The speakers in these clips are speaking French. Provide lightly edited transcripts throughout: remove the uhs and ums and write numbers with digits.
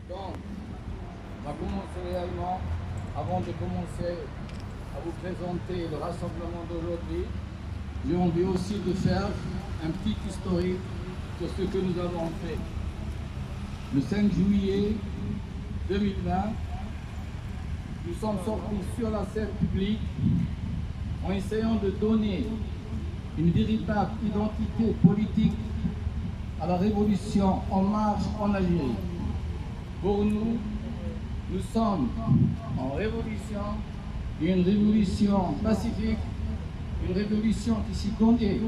Donc, on va commencer réellement, avant de commencer à vous présenter le rassemblement d'aujourd'hui, j'ai envie aussi de faire un petit historique sur ce que nous avons fait. Le 5 juillet 2020, nous sommes sortis sur la scène publique en essayant de donner une véritable identité politique à la révolution en marche en Algérie. Pour nous, nous sommes en révolution, une révolution pacifique, une révolution qui s'y connaît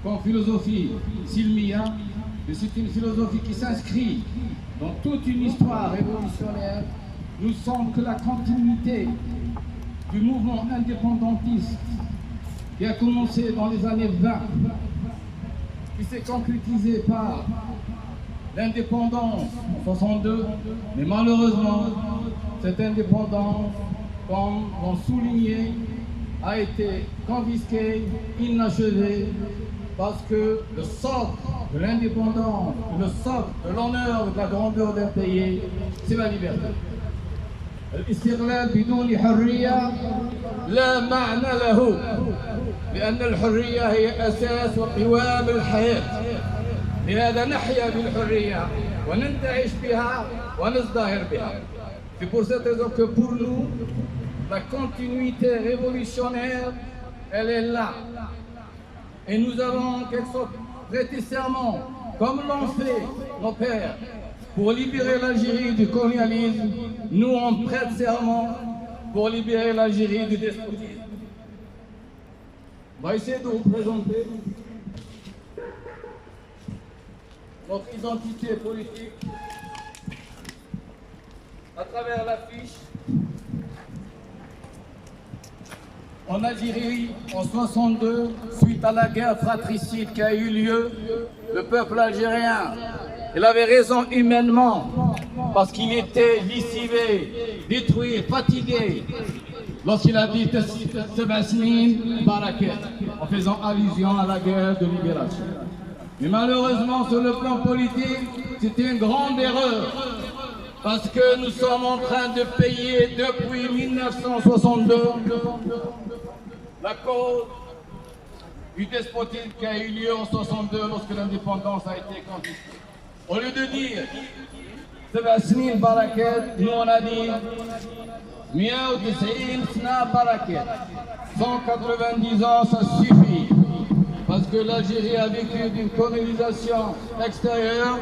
comme philosophie silmia, mais c'est une philosophie qui s'inscrit dans toute une histoire révolutionnaire. Nous sommes que la continuité du mouvement indépendantiste qui a commencé dans les années 20, qui s'est concrétisé par l'indépendance en 62, mais malheureusement, cette indépendance, comme l'ont souligné, a été confisquée, inachevée, parce que le socle de l'indépendance, le socle de l'honneur et de la grandeur d'un pays, c'est la liberté. الاستغلال بدون حرية لا معنى له، لأن الحرية هي أساس وقوام الحياة. لهذا نحيا بالحرية وننتعش بها ونزدهر بها. C'est pour cette raison que pour nous, la continuité révolutionnaire, elle est là. Et nous allons en quelque sorte prêter serment, comme l'ont fait nos pères, pour libérer l'Algérie du colonialisme. Nous, on prête serment pour libérer l'Algérie du despotisme. On va essayer de vous présenter notre identité politique à travers l'affiche. En Algérie, en 62, suite à la guerre fratricide qui a eu lieu, le peuple algérien, il avait raison humainement, parce qu'il était lessivé, détruit, fatigué, lorsqu'il a dit Sebasnin Baraket, en faisant allusion à la guerre de libération. Mais malheureusement, sur le plan politique, c'était une grande erreur, parce que nous sommes en train de payer depuis 1962 la cause du despotisme qui a eu lieu en 62 lorsque l'indépendance a été confisquée. Au lieu de dire Sebasnin Baraket, nous on a dit 190 Sna Baraket. 190 ans, ça suffit. Parce que l'Algérie a vécu d'une colonisation extérieure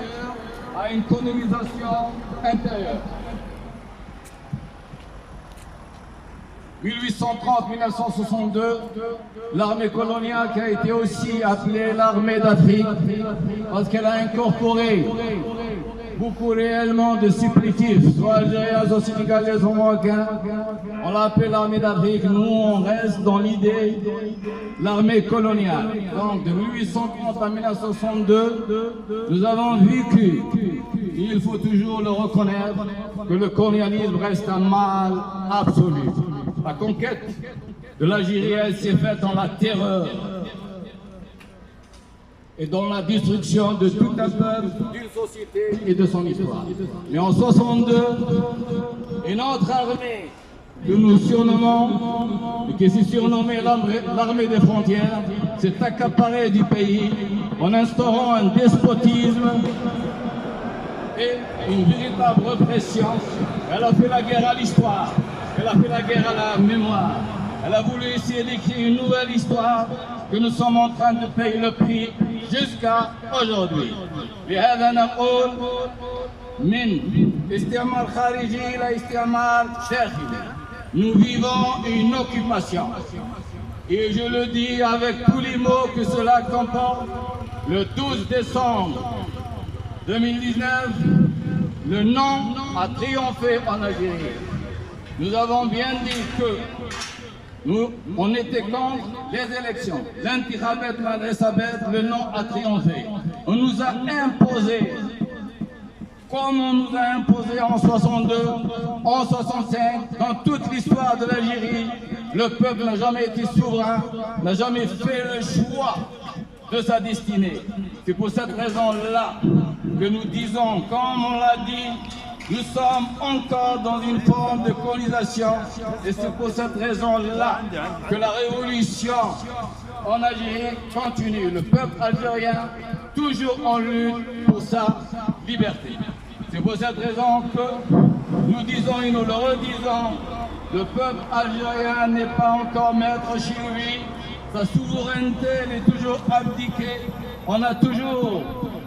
à une colonisation intérieure. 1830-1962, l'armée coloniale qui a été aussi appelée l'armée d'Afrique, parce qu'elle a incorporé beaucoup réellement de supplétifs, soit algériens, soit sénégalais, soit marocains. On l'a appelée l'armée d'Afrique. Nous, on reste dans l'idée de l'armée coloniale. Donc, de 1830 à 1962, nous avons vécu, il faut toujours le reconnaître, que le colonialisme reste un mal absolu. La conquête de l'Algérie s'est faite dans la terreur et dans la destruction de tout un peuple, d'une société et de son histoire. Mais en 62, une autre armée que nous surnommons, et qui s'est surnommée l'armée des frontières, s'est accaparée du pays en instaurant un despotisme et une véritable répression. Elle a fait la guerre à l'histoire. Elle a fait la guerre à la mémoire. Elle a voulu essayer d'écrire une nouvelle histoire que nous sommes en train de payer le prix jusqu'à aujourd'hui. لهذا نقول من استعمار خارجي إلى استعمار داخلي. Nous vivons une occupation. Et je le dis avec tous les mots que cela comporte. Le 12 décembre 2019, le non a triomphé en Algérie. Nous avons bien dit que on était contre les élections. L'intikhabet Madresabet, le non a triomphé. On nous a imposé, comme on nous a imposé en 62, en 65, dans toute l'histoire de l'Algérie, le peuple n'a jamais été souverain, n'a jamais fait le choix de sa destinée. C'est pour cette raison-là que nous disons, comme on l'a dit, nous sommes encore dans une forme de colonisation et c'est pour cette raison-là que la révolution en Algérie continue. Le peuple algérien, toujours en lutte pour sa liberté. C'est pour cette raison que nous disons et nous le redisons, le peuple algérien n'est pas encore maître chez lui, sa souveraineté elle est toujours abdiquée. On a toujours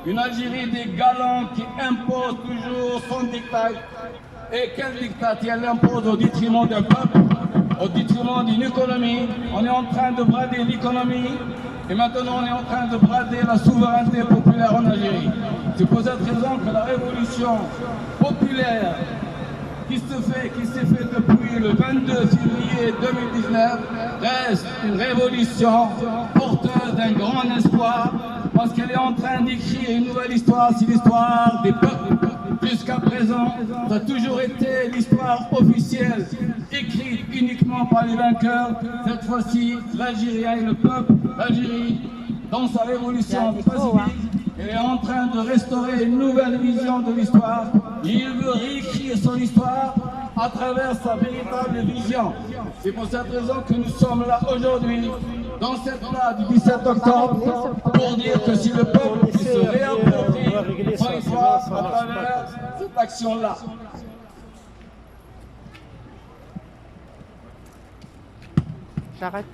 une Algérie des galants qui impose toujours son diktat. Et quel diktat elle impose au détriment d'un peuple, au détriment d'une économie. On est en train de brader l'économie et maintenant on est en train de brader la souveraineté populaire en Algérie. C'est pour cette raison que la révolution populaire qui s'est fait depuis le 22 février 2019 reste une révolution porteuse d'un grand espoir parce qu'elle est en train d'écrire une nouvelle histoire, c'est l'histoire des peuples. Jusqu'à présent, ça a toujours été l'histoire officielle, écrite uniquement par les vainqueurs. Cette fois-ci, l'Algérien et le peuple d'Algérie, dans sa révolution pacifique, il est en train de restaurer une nouvelle vision de l'histoire. Il veut réécrire son histoire à travers sa véritable vision. C'est pour cette raison que nous sommes là aujourd'hui, dans cette date du 17 octobre, pour dire que si le peuple se réapproprie son histoire à travers cette action-là. J'arrête.